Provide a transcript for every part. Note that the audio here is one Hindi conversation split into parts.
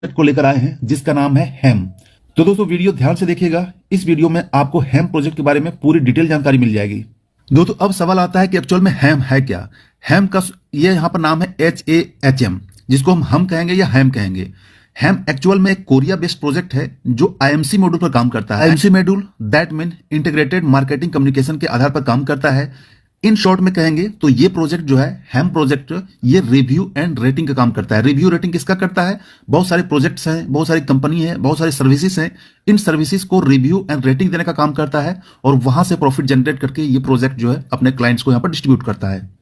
को लेकर आए हैं जिसका नाम है हैम। तो दोस्तों वीडियो ध्यान से देखिएगा। इस वीडियो में आपको हैम प्रोजेक्ट के बारे में पूरी डिटेल जानकारी मिल जाएगी। दोस्तों अब सवाल आता है कि एक्चुअल में हैम है क्या। हैम का ये यहाँ पर नाम है HAHM, जिसको हम कहेंगे या हैम कहेंगे। हैम एक्चुअल में एक कोरिया बेस्ड प्रोजेक्ट है जो IMC मॉड्यूल पर काम करता है। IMC module that mean integrated marketing communication के आधार पर काम करता है। इन शॉर्ट में कहेंगे तो ये प्रोजेक्ट जो है हैम प्रोजेक्ट, ये रिव्यू एंड रेटिंग का काम करता है। रिव्यू रेटिंग किसका करता है? बहुत सारे प्रोजेक्ट्स हैं, बहुत सारी कंपनी है, बहुत सारी सर्विसेज हैं। इन सर्विसेज को रिव्यू एंड रेटिंग देने का काम करता है और वहां से प्रॉफिट जनरेट करके ये प्रोजेक्ट जो है अपने क्लाइंट्स को यहाँ पर डिस्ट्रीब्यूट करता है।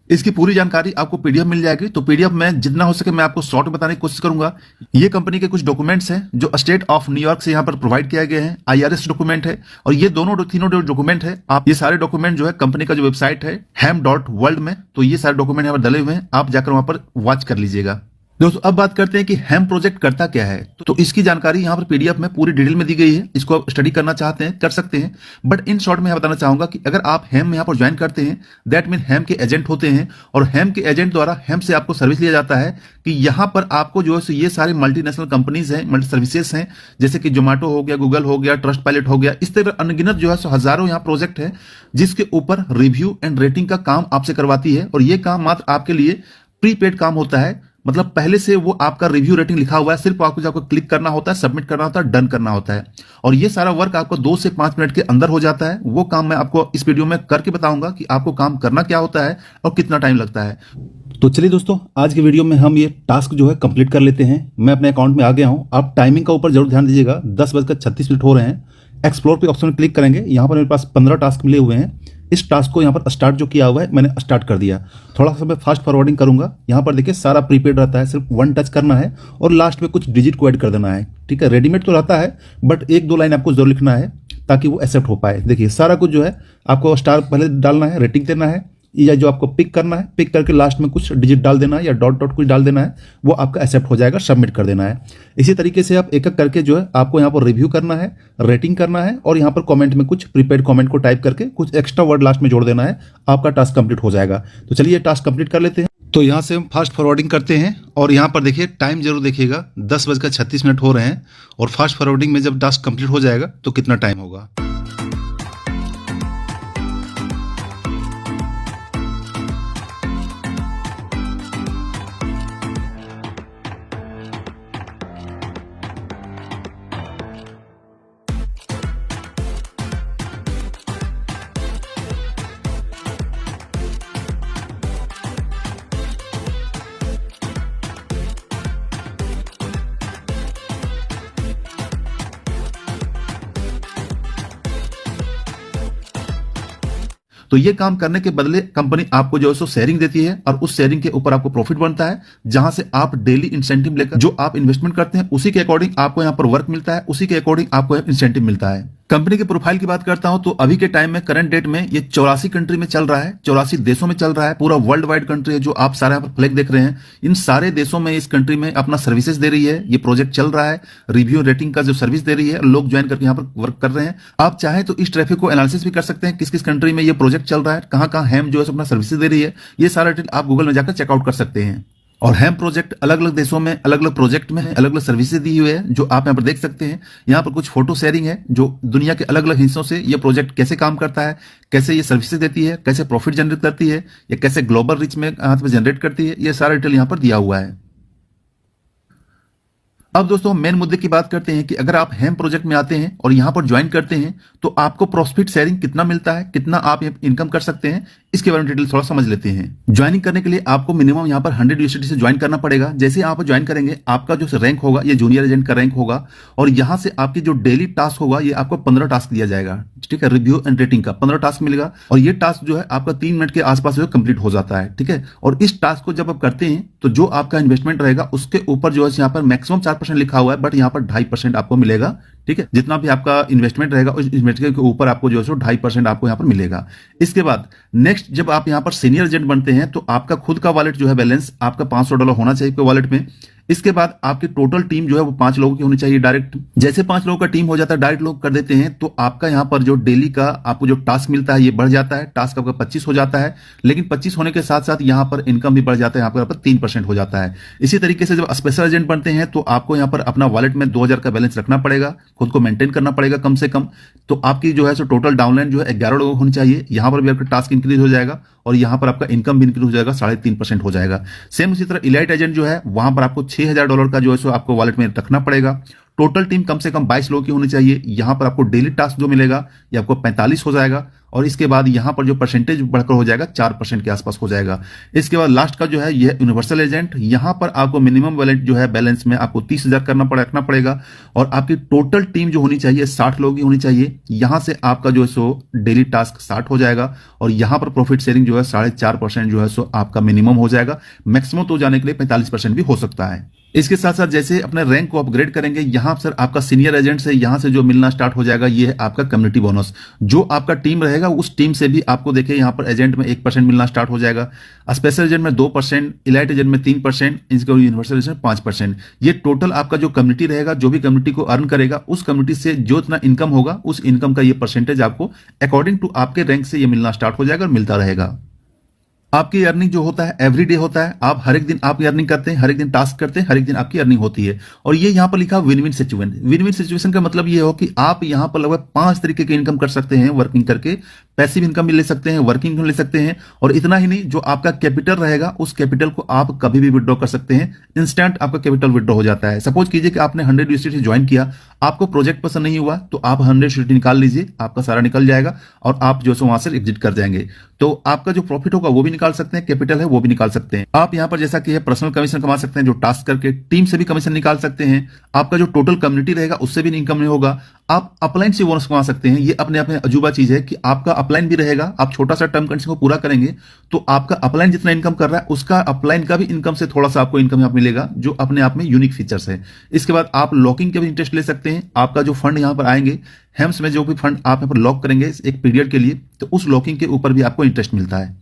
इसकी पूरी जानकारी आपको PDF मिल जाएगी। तो PDF में जितना हो सके मैं आपको शॉर्ट में बताने की कोशिश करूंगा। ये कंपनी के कुछ डॉक्यूमेंट्स हैं जो स्टेट ऑफ न्यूयॉर्क से यहाँ पर प्रोवाइड किया गए हैं। IRS डॉक्यूमेंट है और ये तीनों डॉक्यूमेंट है। आप ये सारे डॉक्यूमेंट जो है कंपनी का जो वेबसाइट है ham.world में, तो ये सारे डॉक्यूमेंट यहाँ पर डले हुए हैं, आप जाकर वहां पर वॉच कर लीजिएगा। दोस्तों अब बात करते हैं कि हैम प्रोजेक्ट करता क्या है। तो इसकी जानकारी यहाँ पर PDF में पूरी डिटेल में दी गई है। इसको आप स्टडी करना चाहते हैं कर सकते हैं, बट इन शॉर्ट में यहाँ बताना चाहूंगा कि अगर आप हैम में यहाँ पर ज्वाइन करते हैं, दैट मीन हैम के एजेंट होते हैं और हैम के एजेंट द्वारा हैम से आपको सर्विस लिया जाता है कि यहाँ पर आपको जो है ये सारी मल्टीनेशनल कंपनीज हैं, मल्टी सर्विसेज हैं, जैसे कि जोमेटो हो गया, गूगल हो गया, ट्रस्ट पायलट हो गया, इस तरह अनगिनत जो है हजारों यहाँ प्रोजेक्ट है जिसके ऊपर रिव्यू एंड रेटिंग का काम आपसे करवाती है। और ये काम मात्र आपके लिए प्रीपेड काम होता है, मतलब पहले से वो आपका रिव्यू रेटिंग लिखा हुआ है, सिर्फ आपको क्लिक करना होता है, सबमिट करना होता है, डन करना होता है और ये सारा वर्क आपको 2 से 5 मिनट के अंदर हो जाता है। वो काम मैं आपको इस वीडियो में करके बताऊंगा कि आपको काम करना क्या होता है और कितना टाइम लगता है। तो चलिए दोस्तों आज के वीडियो में हम ये टास्क जो है कंप्लीट कर लेते हैं। मैं अपने अकाउंट में आ गया हूं। आप टाइमिंग का ऊपर जरूर ध्यान दीजिएगा। 10:36 हो रहे हैं। एक्सप्लोर पे ऑप्शन क्लिक करेंगे। यहाँ पर मेरे पास 15 टास्क मिले हुए हैं। इस टास्क को यहाँ पर स्टार्ट जो किया हुआ है मैंने स्टार्ट कर दिया। थोड़ा सा मैं फास्ट फॉरवर्डिंग करूंगा। यहाँ पर देखिए सारा प्रीपेड रहता है, सिर्फ 1 टच करना है और लास्ट में कुछ डिजिट को ऐड कर देना है। ठीक है, रेडीमेड तो रहता है बट 1-2 लाइन आपको जरूर लिखना है ताकि वो एक्सेप्ट हो पाए। देखिए सारा कुछ जो है आपको स्टार पहले डालना है, रेटिंग देना है, या जो आपको पिक करना है, पिक करके लास्ट में कुछ डिजिट डाल देना है या डॉट कुछ डाल देना है, वो आपका एक्सेप्ट हो जाएगा, सबमिट कर देना है। इसी तरीके से आप एक एक करके जो है आपको यहाँ पर रिव्यू करना है, रेटिंग करना है और यहाँ पर कमेंट में कुछ प्रीपेड कमेंट को टाइप करके कुछ एक्स्ट्रा वर्ड लास्ट में जोड़ देना है, आपका टास्क कंप्लीट हो जाएगा। तो चलिए टास्क कंप्लीट कर लेते हैं। तो यहाँ से हम फास्ट फॉरवर्डिंग करते हैं और यहाँ पर देखिए टाइम जरूर देखिएगा, 10:36 हो रहे हैं और फास्ट फॉरवर्डिंग में जब टास्क कंप्लीट हो जाएगा तो कितना टाइम होगा। तो ये काम करने के बदले कंपनी आपको जो है सो शेयरिंग देती है और उस शेयरिंग के ऊपर आपको प्रॉफिट बनता है, जहां से आप डेली इंसेंटिव लेकर जो आप इन्वेस्टमेंट करते हैं उसी के अकॉर्डिंग आपको यहाँ पर वर्क मिलता है, उसी के अकॉर्डिंग आपको इंसेंटिव मिलता है। कंपनी के प्रोफाइल की बात करता हूं तो अभी के टाइम में करंट डेट में ये 84 कंट्री में चल रहा है, 84 देशों में चल रहा है। पूरा वर्ल्ड वाइड कंट्री है जो आप सारे यहाँ पर फ्लैग देख रहे हैं। इन सारे देशों में इस कंट्री में अपना सर्विसेज दे रही है। ये प्रोजेक्ट चल रहा है, रिव्यू रेटिंग का जो सर्विस दे रही है, लोग ज्वाइन करके यहाँ पर वर्क कर रहे हैं। आप चाहें तो इस ट्रैफिक को एनालिसिस भी कर सकते हैं, किस किस कंट्री में ये प्रोजेक्ट चल रहा है, कहाँ कहाँ हैम जो है अपना सर्विसेज दे रही है। ये सारा डिटेल आप गूगल में जाकर चेकआउट कर सकते हैं। और हैम प्रोजेक्ट अलग अलग देशों में अलग अलग प्रोजेक्ट में अलग अलग सर्विसेज दी हुई है जो आप यहाँ पर देख सकते हैं। यहाँ पर कुछ फोटो शेयरिंग है जो दुनिया के अलग अलग हिस्सों से ये प्रोजेक्ट कैसे काम करता है, कैसे ये सर्विसेज देती है, कैसे प्रॉफिट जनरेट करती है या कैसे ग्लोबल रीच में हाथ में जनरेट करती है, ये सारा डिटेल यहाँ पर दिया हुआ है। अब दोस्तों मेन मुद्दे की बात करते हैं कि अगर आप हैम प्रोजेक्ट में आते हैं और यहां पर ज्वाइन करते हैं तो आपको प्रॉफिट शेयरिंग कितना मिलता है, कितना आप इनकम कर सकते हैं, इसके बारे में डिटेल थोड़ा समझ लेते हैं। ज्वाइनिंग करने के लिए आपको मिनिमम यहां पर 100 USD से ज्वाइन करना पड़ेगा। जैसे ही आप ज्वाइन करेंगे आपका जो रैंक होगा ये जूनियर एजेंट का रैंक होगा और यहां से आपकी जो डेली टास्क होगा ये आपको 15 टास्क दिया जाएगा। ठीक है, रिव्यू एंड रेटिंग का 15 टास्क मिलेगा और ये टास्क जो है आपका 3 मिनट के आसपास जो कंप्लीट हो जाता है। ठीक है, और इस टास्क को जब आप करते हैं तो जो आपका इन्वेस्टमेंट रहेगा उसके ऊपर जो है यहाँ पर मैक्सिमम 4% लिखा हुआ है, बट यहाँ पर 2.5% आपको मिलेगा। ठीक है, जितना भी आपका इन्वेस्टमेंट रहेगा उस इन्वेस्टमेंट के ऊपर आपको जो है 2.5% आपको यहाँ पर मिलेगा। इसके बाद नेक्स्ट जब आप यहाँ पर सीनियर एजेंट बनते हैं तो आपका खुद का वॉलेट जो है बैलेंस आपका $500 होना चाहिए वॉलेट में। इसके बाद आपकी टोटल टीम जो है वो 5 लोगों की होनी चाहिए डायरेक्ट। जैसे 5 लोगों का टीम हो जाता है, डायरेक्ट लोग कर देते हैं, तो आपका यहाँ पर जो डेली का आपको जो टास्क मिलता है ये बढ़ जाता है। टास्क आपका 25 हो जाता है, लेकिन 25 होने के साथ साथ यहाँ पर इनकम भी बढ़ जाता है, यहाँ पर 3% हो जाता है। इसी तरीके से जब स्पेशल एजेंट बनते हैं तो आपको यहाँ पर अपना वॉलेट में 2000 का बैलेंस रखना पड़ेगा, खुद को मेंटेन करना पड़ेगा कम से कम। तो आपकी जो है सो टोटल डाउनलाइन जो है 11 लोगों होनी चाहिए। यहाँ पर भी आपका टास्क इंक्रीज हो जाएगा और यहाँ पर आपका इनकम भी इंक्रीज हो जाएगा, 3.5% हो जाएगा। सेम उसी तरह इलाइट एजेंट जो है वहां पर आपको $6000 का जो है सो आपको वॉलेट में रखना पड़ेगा। टोटल टीम कम से कम 22 लोगों की होनी चाहिए। यहां पर आपको डेली टास्क जो मिलेगा ये आपको 45 हो जाएगा और इसके बाद यहां पर जो परसेंटेज बढ़कर हो जाएगा 4% के आसपास हो जाएगा। इसके बाद लास्ट का जो है यह यूनिवर्सल एजेंट, यहां पर आपको मिनिमम वॉलेट जो है बैलेंस में आपको 30,000 रखना पड़ेगा और आपकी टोटल टीम जो होनी चाहिए 60 लोगों की होनी चाहिए। यहां से आपका जो है सो डेली टास्क 60 हो जाएगा और यहां पर प्रॉफिट शेयरिंग जो है 4.5% जो है सो आपका मिनिमम हो जाएगा। मैक्सिमम तो जाने के लिए 45% भी हो सकता है। इसके साथ साथ जैसे अपने रैंक को अपग्रेड करेंगे, यहां सर आपका सीनियर एजेंट से यहां से जो मिलना स्टार्ट हो जाएगा ये है आपका कम्युनिटी बोनस। जो आपका टीम रहेगा उस टीम से भी आपको देखिए यहां पर एजेंट में 1% मिलना स्टार्ट हो जाएगा, स्पेशल एजेंट में 2%, इलाइट एजेंट में 3%, इसके यूनिवर्सल एजेंट 5%। ये टोटल आपका जो कम्युनिटी रहेगा, जो भी कम्युनिटी को अर्न करेगा उस कम्युनिटी से जो इतना इनकम होगा उस इनकम का ये परसेंटेज आपको अकॉर्डिंग टू आपके रैंक से ये मिलना स्टार्ट हो जाएगा और मिलता रहेगा। आपकी अर्निंग जो होता है एवरी डे होता है, आप हर एक दिन आप अर्निंग करते हैं, हर एक दिन टास्क करते हैं, हर एक दिन आपकी अर्निंग होती है। और ये यहां पर लिखा win win situation. Win win situation का मतलब ये हो कि आप यहां पर लगभग 5 तरीके की इनकम कर सकते हैं वर्किंग करके। पैसिव इनकम भी ले सकते हैं, वर्किंग इनकम ले सकते हैं, और इतना ही नहीं, जो आपका कैपिटल रहेगा उस कैपिटल को आप कभी भी विड्रॉ कर सकते हैं। इंस्टेंट आपका कैपिटल विड्रॉ हो जाता है। सपोज कीजिए कि आपने 100 यूएसडी ज्वाइन किया, आपको प्रोजेक्ट पसंद नहीं हुआ तो आप 100 यूएसडी निकाल लीजिए, आपका सारा निकल जाएगा और आप जो सो वहां से एग्जिट कर जाएंगे। तो आपका जो प्रॉफिट होगा वो भी निकाल सकते हैं, कैपिटल है वो भी निकाल सकते हैं। आप यहां पर जैसा कि है पर्सनल कमीशन कमा सकते हैं, जो टास्क करके टीम से भी कमीशन निकाल सकते हैं। आपका जो टोटल कम्युनिटी रहेगा उससे भी इनकम नहीं होगा। आप अपलाइन से बोनस कमा सकते हैं। ये अपने आप में अजूबा चीज है कि आपका अपलाइन भी रहेगा। आप छोटा सा टर्म कंडीशन को पूरा करेंगे तो आपका अपलाइन जितना इनकम कर रहा है उसका अपलाइन का भी इनकम से थोड़ा सा आपको इनकम यहाँ मिलेगा, जो अपने आप में यूनिक फीचर्स है। इसके बाद आप लॉकिंग के भी इंटरेस्ट ले सकते हैं। आपका जो फंड यहाँ पर आएंगे हेम्स में, जो भी फंड आप यहाँ पर लॉक करेंगे एक पीरियड के लिए, तो उस लॉकिंग के ऊपर भी आपको इंटरेस्ट मिलता है।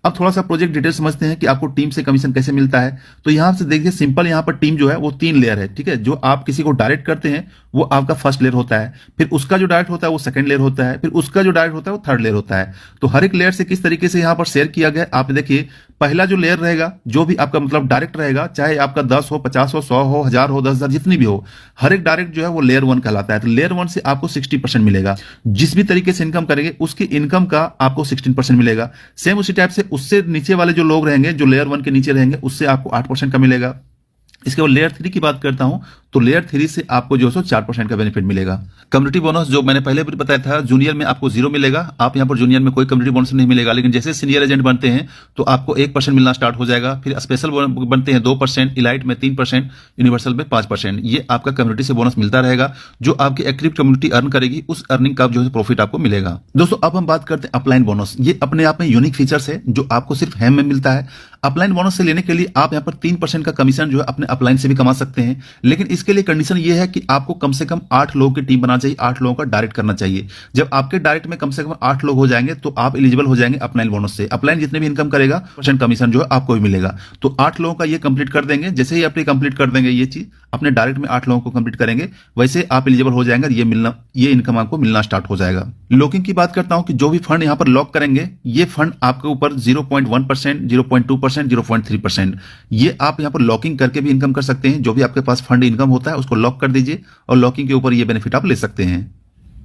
अब थोड़ा सा प्रोजेक्ट डिटेल समझते हैं कि आपको टीम से कमीशन कैसे मिलता है। तो यहां से देखिए सिंपल, यहां पर टीम जो है वो 3 लेयर है, ठीक है। जो आप किसी को डायरेक्ट करते हैं वो आपका फर्स्ट लेयर होता है, फिर उसका जो डायरेक्ट होता है वो सेकंड लेयर होता है, फिर उसका जो डायरेक्ट होता है वो थर्ड लेयर होता है। तो हर एक लेयर से किस तरीके से यहां पर शेयर किया गया आप देखिए। पहला जो लेयर रहेगा, जो भी आपका मतलब डायरेक्ट रहेगा, चाहे आपका 10 हो, 50 हो, 100 हो, 1000 हो, 10,000 जितनी भी हो, हर एक डायरेक्ट जो है वो लेयर 1 कहलाता है। तो लेयर 1 से आपको 60% मिलेगा। जिस भी तरीके से इनकम करेंगे उसकी इनकम का आपको 16% मिलेगा। सेम उसी टाइप से उससे नीचे वाले जो लोग रहेंगे, जो लेयर 1 के नीचे रहेंगे, उससे आपको 8% का मिलेगा। इसके बाद लेयर 3 की बात करता हूं तो लेयर 3 से आपको जो है 4% का बेनिफिट मिलेगा। कम्युनिटी बोनस जो मैंने पहले भी बताया था, जूनियर में आपको 0 मिलेगा। आप यहां पर जूनियर में कोई कम्युनिटी बोनस नहीं मिलेगा, लेकिन जैसे सीनियर एजेंट बनते हैं तो आपको 1% मिलना स्टार्ट हो जाएगा। फिर स्पेशल बनते हैं 2%, इलाइट में 3%, यूनिवर्सल में 5%। ये आपका कम्युनिटी से बोनस मिलता रहेगा। जो आपकी एक्टिव कम्युनिटी अर्न करेगी उस अर्निंग का जो है प्रॉफिट आपको मिलेगा। दोस्तों अब हम बात करते हैं अपलाइन बोनस। ये अपने आप में यूनिक फीचर्स है जो आपको सिर्फ हैम में मिलता है। अपलाइन बोनस से लेने के लिए आप यहां पर 3% का कमीशन जो है अपने अपलाइन से भी कमा सकते हैं, लेकिन इसके लिए कंडीशन ये है कि आपको कम से कम 8 लोगों की टीम बनाना चाहिए, 8 लोगों का डायरेक्ट करना चाहिए। जब आपके डायरेक्ट में कम से कम 8 लोग हो जाएंगे तो आप एलिजिबल हो जाएंगे अपलाइन बोनस से। अपलाइन जितने भी इनकम करेगा % कमीशन जो है आपको भी मिलेगा। तो 8 लोगों का ये कंप्लीट कर देंगे। जैसे ही आप कंप्लीट कर देंगे ये चीज, अपने डायरेक्ट में 8 लोगों को कंप्लीट करेंगे, वैसे आप एलिजिबल हो जाएंगे। ये इनकम आपको मिलना स्टार्ट हो जाएगा। लॉकिंग की बात करता हूं कि जो भी फंड यहां पर लॉक करेंगे, ये फंड आपके ऊपर 0.1%, 0.2%, 0.3%, ये आप यहां पर लॉकिंग करके भी इनकम कर सकते हैं। जो भी आपके पास फंड इनकम होता है उसको लॉक कर दीजिए और लॉकिंग के ऊपर ये बेनिफिट आप ले सकते हैं।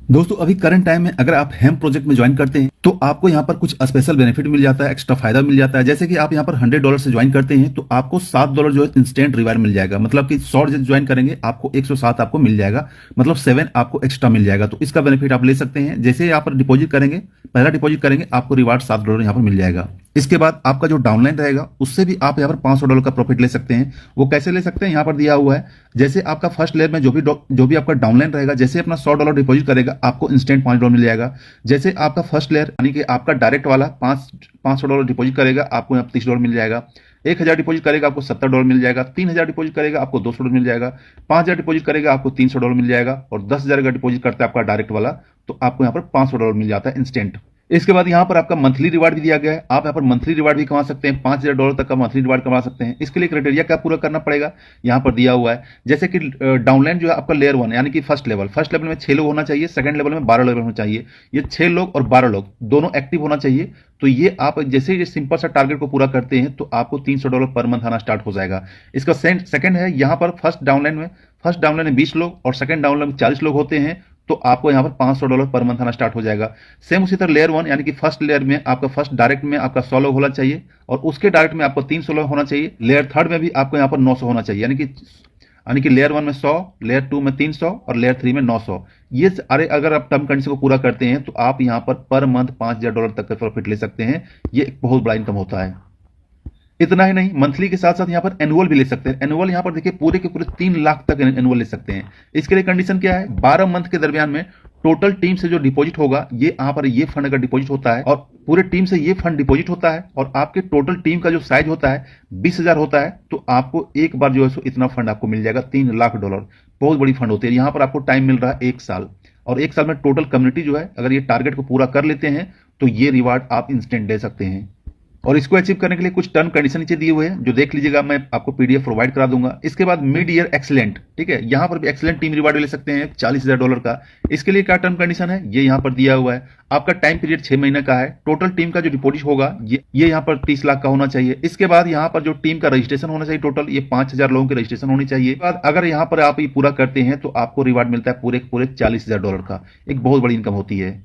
दोस्तों अभी करंट टाइम में अगर आप हेम प्रोजेक्ट में ज्वाइन करते हैं तो आपको यहां पर कुछ स्पेशल बेनिफिट मिल जाता है, एक्स्ट्रा फायदा मिल जाता है। जैसे कि आप यहां पर $100 से ज्वाइन करते हैं तो आपको $7 जो है इंस्टेंट रिवार्ड मिल जाएगा। मतलब कि 100 ज्वाइन करेंगे आपको 107 आपको मिल जाएगा, मतलब 7 आपको एक्स्ट्रा मिल जाएगा। तो इसका बेनिफिट आप ले सकते हैं। जैसे ही आप पर डिपॉजिट करेंगे, पहला डिपॉजिट करेंगे, आपको रिवार्ड $7 यहां पर मिल जाएगा। इसके बाद आपका जो डाउनलाइन रहेगा उससे भी आप यहाँ पर $500 का प्रॉफिट ले सकते हैं। वो कैसे ले सकते हैं यहाँ पर दिया हुआ है। जैसे आपका फर्स्ट लेयर में जो भी आपका डाउनलाइन रहेगा, जैसे अपना $100 डिपॉजिट करेगा आपको इंस्टेंट $5 मिल जाएगा। जैसे आपका फर्स्ट लेयर यानी कि आपका डायरेक्ट वाला $500 डिपॉजिट करेगा आपको यहाँ $30 मिल जाएगा। 1000 डिपॉजिट करेगा आपको $70 मिल जाएगा। 3000 डिपॉजिट करेगा आपको $200 मिल जाएगा। 5000 डिपॉजिट करेगा आपको $300 मिल जाएगा। और 10,000 का डिपॉजिट करता है आपका डायरेक्ट वाला तो आपको यहाँ पर $500 मिल जाता है इंस्टेंट। इसके बाद यहाँ पर आपका मंथली रिवार्ड भी दिया गया है। आप यहाँ पर मंथली रिवार्ड भी कमा सकते हैं, $5000 तक का मंथली रिवार्ड कमा सकते हैं। इसके लिए क्राइटेरिया क्या पूरा करना पड़ेगा, यहाँ पर दिया हुआ है। जैसे कि डाउनलाइन जो है आपका लेयर 1 यानी कि फर्स्ट लेवल में 6 लोग होना चाहिए, सेकंड लेवल में 12 लोग होना चाहिए। ये 6 लोग और 12 लोग दोनों एक्टिव होना चाहिए। तो ये आप जैसे ये सिंपल सा टारगेट को पूरा करते हैं तो आपको $300 पर मंथ आना स्टार्ट हो जाएगा। इसका सेकंड है यहाँ पर फर्स्ट डाउनलाइन में 20 लोग और सेकंड डाउनलाइन में 40 लोग होते हैं तो आपको यहाँ पर $500 पर मंथ आना स्टार्ट हो जाएगा। सेम उसी तरह लेयर 1 यानी कि फर्स्ट लेयर में आपका फर्स्ट डायरेक्ट में आपका 100 लोग होना चाहिए और उसके डायरेक्ट में आपको 300 लोग होना चाहिए। लेयर थर्ड में भी आपको यहाँ पर 900 होना चाहिए, यानी कि लेयर 1 में 100, लेयर 2 में 300 और लेयर 3 में 900। ये अगर आप टर्म कंडीशन को पूरा करते हैं तो आप यहाँ पर मंथ $5000 तक का प्रॉफिट ले सकते हैं। ये एक बहुत बड़ा इनकम होता है। इतना ही नहीं, मंथली के साथ साथ यहाँ पर एनुअल भी ले सकते हैं। एनुअल यहाँ पर देखिए पूरे के पूरे 3 लाख तक एनुअल ले सकते हैं। इसके लिए कंडीशन क्या है, 12 मंथ के दरमियान में टोटल टीम से जो डिपॉजिट होगा, ये यहाँ पर ये फंड अगर डिपॉजिट होता है और पूरे टीम से ये फंड डिपॉजिट होता है और आपके टोटल टीम का जो साइज होता है 20,000 होता है तो आपको एक बार जो है सो इतना फंड आपको मिल जाएगा, $3 लाख। बहुत बड़ी फंड होती है। यहाँ पर आपको टाइम मिल रहा है 1 साल और 1 साल में टोटल कम्युनिटी जो है अगर ये टारगेट को पूरा कर लेते हैं तो ये रिवार्ड आप इंस्टेंट दे सकते हैं। और इसको अचीव करने के लिए कुछ टर्म कंडीशन नीचे दिए हुए हैं जो देख लीजिएगा, मैं आपको पीडीएफ प्रोवाइड करा दूंगा। इसके बाद मिड ईयर एक्सीलेंट, ठीक है, यहां पर भी एक्सीलेंट टीम रिवार्ड ले सकते हैं $40,000 का। इसके लिए क्या टर्म कंडीशन है ये यहां पर दिया हुआ है। आपका टाइम पीरियड 6 महीने का है। टोटल टीम का जो डिपॉजिट होगा ये यहां पर 30 लाख का होना चाहिए। इसके बाद यहां पर जो टीम का रजिस्ट्रेशन होना चाहिए, टोटल ये 5000 लोगों की रजिस्ट्रेशन होनी चाहिए। बाद अगर यहां पर आप ये पूरा करते हैं तो आपको रिवार्ड मिलता है पूरे $40,000 का। एक बहुत बड़ी इनकम होती है।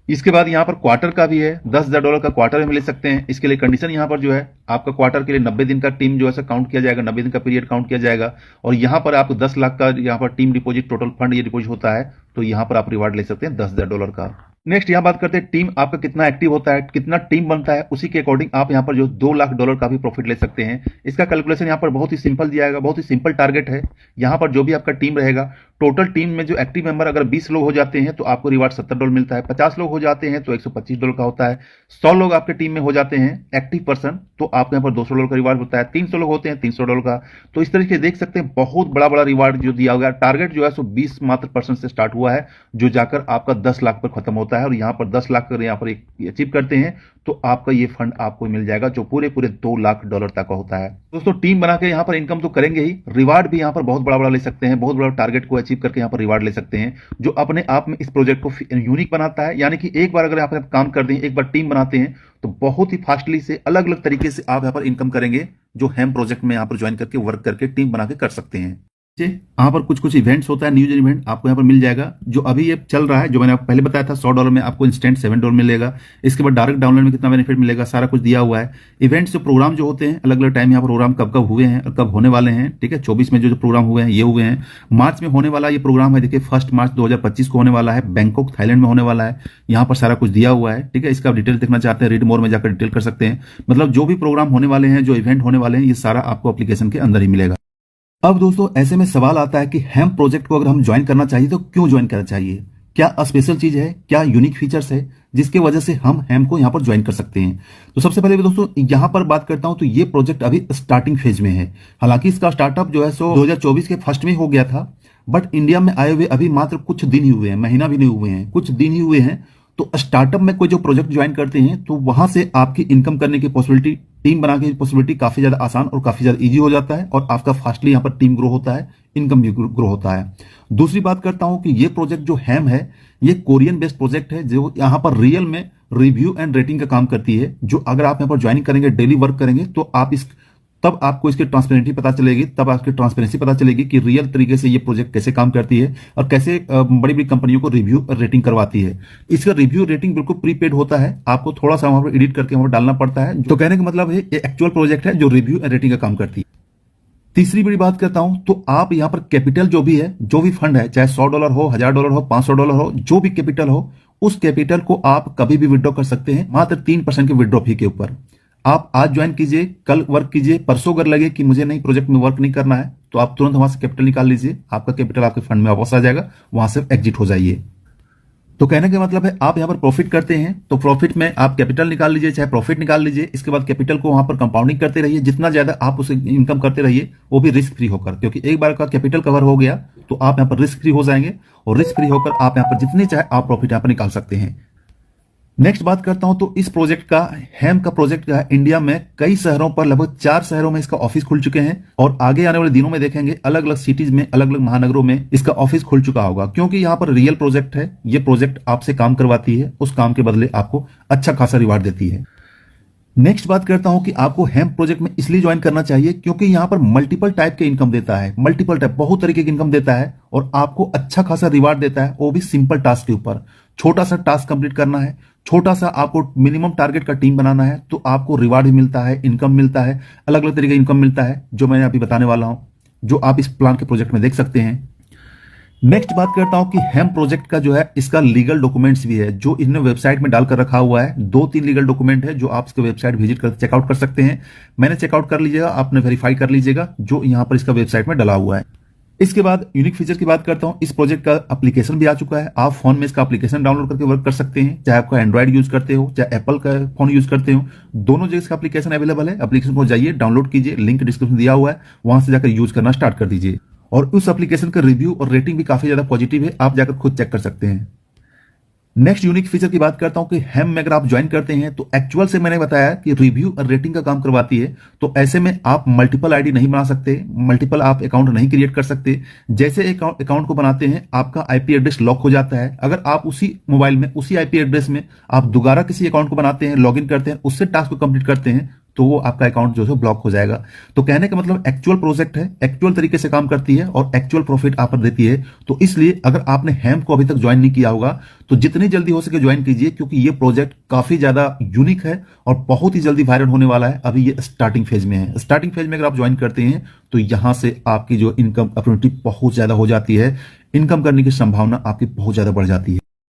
इसके बाद यहाँ पर क्वार्टर का भी है, $10,000 का क्वार्टर में ले सकते हैं। इसके लिए कंडीशन यहाँ पर जो है आपका क्वार्टर के लिए 90 दिन का टीम जो है काउंट किया जाएगा, 90 दिन का पीरियड काउंट किया जाएगा और यहाँ पर आपको 10 लाख का यहाँ पर टीम डिपॉजिट टोटल फंड ये डिपॉजिट होता है तो यहाँ पर आप रिवार्ड ले सकते हैं $10,000 का। नेक्स्ट यहाँ बात करते हैं टीम आपका कितना एक्टिव होता है, कितना टीम बनता है, उसी के अकॉर्डिंग आप यहाँ पर जो $2 लाख का भी प्रॉफिट ले सकते हैं। इसका कैलकुलेशन यहाँ पर बहुत ही सिंपल दिया गया, बहुत ही सिंपल टारगेट है। यहाँ पर जो भी आपका टीम रहेगा, टोटल टीम में जो एक्टिव मेंबर अगर 20 लोग हो जाते हैं तो आपको रिवार्ड $70 मिलता है, 50 लोग हो जाते हैं तो $125 का होता है, 100 लोग आपके टीम में हो जाते हैं एक्टिव पर्सन तो आपको यहाँ पर $200 का रिवार्ड होता है, 300 लोग होते हैं $300 का। तो इस तरीके से देख सकते हैं बहुत बड़ा बड़ा रिवार्ड जो दिया गया। टारगेट जो है सो 20 मात्र % से स्टार्ट हुआ है जो जाकर आपका 10 लाख पर खत्म होता है और यहाँ पर 10 लाख यहाँ पर अचीव करते हैं तो आपका ये फंड आपको मिल जाएगा जो पूरे $2 लाख तक का होता है। दोस्तों टीम बना के यहाँ पर इनकम तो करेंगे ही, रिवार्ड भी यहाँ पर बहुत बड़ा बड़ा ले सकते हैं। बहुत बड़ा टारगेट को अचीव करके यहाँ पर रिवार्ड ले सकते हैं जो अपने आप में इस प्रोजेक्ट को यूनिक बनाता है। यानी कि एक बार अगर आप काम कर दें, एक बार टीम बनाते हैं तो बहुत ही फास्टली से अलग अलग तरीके से आप यहाँ पर इनकम करेंगे जो हेम प्रोजेक्ट में यहाँ पर ज्वाइन करके वर्क करके टीम बना के कर सकते हैं। यहाँ पर कुछ इवेंट्स होता है, न्यूज इवेंट आपको यहाँ पर मिल जाएगा जो अभी ये चल रहा है, जो मैंने आपको पहले बताया था $100 में आपको इंस्टेंट $7 मिलेगा। इसके बाद डायरेक्ट डाउनलोड में कितना बेनिफिट मिलेगा सारा कुछ दिया हुआ है। इवेंट्स जो प्रोग्राम जो होते हैं अलग अलग टाइम यहाँ पर प्रोग्राम कब कब हुए हैं और कब होने वाले हैं, ठीक है। 24 में जो प्रोग्राम हुए हैं ये हुए हैं। मार्च में होने वाला ये प्रोग्राम है, देखिए 1 मार्च 2025 को होने वाला है, बैंकॉक थाईलैंड में होने वाला है। यहाँ पर सारा कुछ दिया हुआ है, ठीक है। इसका डिटेल देखना चाहते हैं रीड मोर में जाकर डिटेल कर सकते हैं। मतलब जो भी प्रोग्राम होने वाले हैं, जो इवेंट होने वाले हैं, ये सारा आपको एप्लीकेशन के अंदर ही मिलेगा। अब दोस्तों ऐसे में सवाल आता है कि हेम प्रोजेक्ट को अगर हम ज्वाइन करना चाहिए तो क्यों ज्वाइन करना चाहिए, क्या स्पेशल चीज है, क्या यूनिक फीचर्स है जिसके वजह से हम हेम को यहां पर ज्वाइन कर सकते हैं। तो सबसे पहले दोस्तों यहां पर बात करता हूं तो ये प्रोजेक्ट अभी स्टार्टिंग फेज में है। हालांकि इसका स्टार्टअप जो है सो 2024 के फर्स्ट में हो गया था, बट इंडिया में आए हुए अभी मात्र कुछ दिन ही हुए हैं, महीना भी नहीं हुए हैं, कुछ दिन ही हुए हैं। तो स्टार्टअप में कोई जो प्रोजेक्ट ज्वाइन करते हैं तो वहां से आपकी इनकम करने की पॉसिबिलिटी, टीम बनाने की पॉसिबिलिटी काफी ज्यादा आसान और काफी ज्यादा इजी हो जाता है और आपका फास्टली यहाँ पर टीम ग्रो होता है, इनकम भी ग्रो होता है। दूसरी बात करता हूं कि ये प्रोजेक्ट जो हेम है ये कोरियन बेस्ड प्रोजेक्ट है जो यहाँ पर रियल में रिव्यू एंड रेटिंग का काम करती है। जो अगर आप यहाँ पर ज्वाइन करेंगे, डेली वर्क करेंगे तो आप तब आपको इसकी ट्रांसपेरेंसी पता चलेगी, तब आपकी ट्रांसपेरेंसी पता चलेगी कि रियल तरीके से ये प्रोजेक्ट कैसे काम करती है और कैसे बड़ी बड़ी कंपनियों को रिव्यू और रेटिंग करवाती है। इसका रिव्यू रेटिंग बिल्कुल प्रीपेड होता है, आपको थोड़ा सा वहां पर एडिट करके वहां पर डालना पड़ता है। तो कहने का मतलब है ये एक्चुअल प्रोजेक्ट है जो रिव्यू एंड रेटिंग का काम करती है। तीसरी बड़ी बात करता हूं तो आप यहां पर कैपिटल जो भी है, जो भी फंड है, चाहे $100 हो, $1000 हो, $500 हो, जो भी कैपिटल हो, उस कैपिटल को आप कभी भी विड्रॉ कर सकते हैं मात्र 3% के विड्रॉ फी के ऊपर। आप आज ज्वाइन कीजिए, कल वर्क कीजिए, परसों अगर लगे कि मुझे नहीं प्रोजेक्ट में वर्क नहीं करना है तो आप तुरंत वहां से कैपिटल निकाल लीजिए, आपका कैपिटल आपके फंड में वापस आ जाएगा, वहां से एग्जिट हो जाइए। तो कहने का मतलब है आप यहां पर प्रॉफिट करते हैं तो प्रॉफिट में आप कैपिटल निकाल लीजिए, चाहे प्रॉफिट निकाल लीजिए। इसके बाद कैपिटल को वहां पर कंपाउंडिंग करते रहिए, जितना ज्यादा आप उसे इनकम करते रहिए, वो भी रिस्क फ्री होकर, क्योंकि एक बार का कैपिटल कवर हो गया तो आप यहां पर रिस्क फ्री हो जाएंगे और रिस्क फ्री होकर आप यहां पर जितने चाहे आप प्रॉफिट यहां पर निकाल सकते हैं। नेक्स्ट बात करता हूं तो इस प्रोजेक्ट का, हैम का प्रोजेक्ट का इंडिया में कई शहरों पर, लगभग 4 शहरों में इसका ऑफिस खुल चुके हैं और आगे आने वाले दिनों में देखेंगे अलग अलग सिटीज में, अलग अलग महानगरों में इसका ऑफिस खुल चुका होगा, क्योंकि यहाँ पर रियल प्रोजेक्ट है। ये प्रोजेक्ट आपसे काम करवाती है, उस काम के बदले आपको अच्छा खासा रिवार्ड देती है। नेक्स्ट बात करता हूं कि आपको हेम्प प्रोजेक्ट में इसलिए ज्वाइन करना चाहिए क्योंकि यहां पर मल्टीपल टाइप के इनकम देता है, मल्टीपल टाइप, बहुत तरीके की इनकम देता है और आपको अच्छा खासा रिवार्ड देता है, वो भी सिंपल टास्क के ऊपर। छोटा सा टास्क कंप्लीट करना है, छोटा सा आपको मिनिमम टारगेट का टीम बनाना है, तो आपको रिवार्ड भी मिलता है, इनकम मिलता है, अलग अलग तरीके का इनकम मिलता है, जो मैं अभी बताने वाला हूं, जो आप इस प्लान के प्रोजेक्ट में देख सकते हैं। नेक्स्ट बात करता हूं कि हेम प्रोजेक्ट का जो है, इसका लीगल डॉक्यूमेंट्स भी है जो इन्होंने वेबसाइट में डालकर रखा हुआ है। 2-3 लीगल डॉक्यूमेंट है जो आप इसके वेबसाइट विजिट कर चेकआउट कर सकते हैं। मैंने चेकआउट कर लीजिएगा, आपने वेरीफाई कर लीजिएगा जो यहां पर इसका वेबसाइट में डला हुआ है। इसके बाद यूनिक फीचर की बात करता हूं, इस प्रोजेक्ट का एप्लीकेशन भी आ चुका है। आप फोन में इसका एप्लीकेशन डाउनलोड करके वर्क कर सकते हैं, चाहे आपका एंड्रॉइड यूज करते हो चाहे एप्पल का फोन यूज करते हो, दोनों जगह इसका एप्लीकेशन अवेलेबल है। एप्लीकेशन को जाइए, डाउनलोड कीजिए, लिंक डिस्क्रिप्शन दिया हुआ है, वहां से जाकर यूज करना स्टार्ट कर दीजिए। और उस एप्लीकेशन का रिव्यू और रेटिंग भी काफी ज्यादा पॉजिटिव है, आप जाकर खुद चेक कर सकते हैं। नेक्स्ट यूनिक फीचर की बात करता हूं कि हेम में अगर आप ज्वाइन करते हैं तो एक्चुअल से मैंने बताया कि रिव्यू और रेटिंग का काम करवाती है, तो ऐसे में आप मल्टीपल आईडी नहीं बना सकते, मल्टीपल आप अकाउंट नहीं क्रिएट कर सकते। जैसे अकाउंट को बनाते हैं आपका आईपी एड्रेस लॉक हो जाता है। अगर आप उसी मोबाइल में उसी आईपी एड्रेस में आप दोबारा किसी अकाउंट को बनाते हैं, लॉगिन करते हैं, उससे टास्क को कंप्लीट करते हैं, तो वो आपका अकाउंट जो है ब्लॉक हो जाएगा। तो कहने का मतलब एक्चुअल प्रोजेक्ट है, एक्चुअल तरीके से काम करती है और एक्चुअल प्रॉफिट आप पर देती है। तो इसलिए अगर आपने हेम को अभी तक ज्वाइन नहीं किया होगा तो जितनी जल्दी हो सके ज्वाइन कीजिए, क्योंकि ये प्रोजेक्ट काफी ज्यादा यूनिक है और बहुत ही जल्दी वायरल होने वाला है। अभी ये स्टार्टिंग फेज में है। स्टार्टिंग फेज में अगर आप ज्वाइन करते हैं तो यहां से आपकी जो इनकम अपॉर्चुनिटी बहुत ज्यादा हो जाती है, इनकम करने की संभावना आपकी बहुत ज्यादा बढ़ जाती है।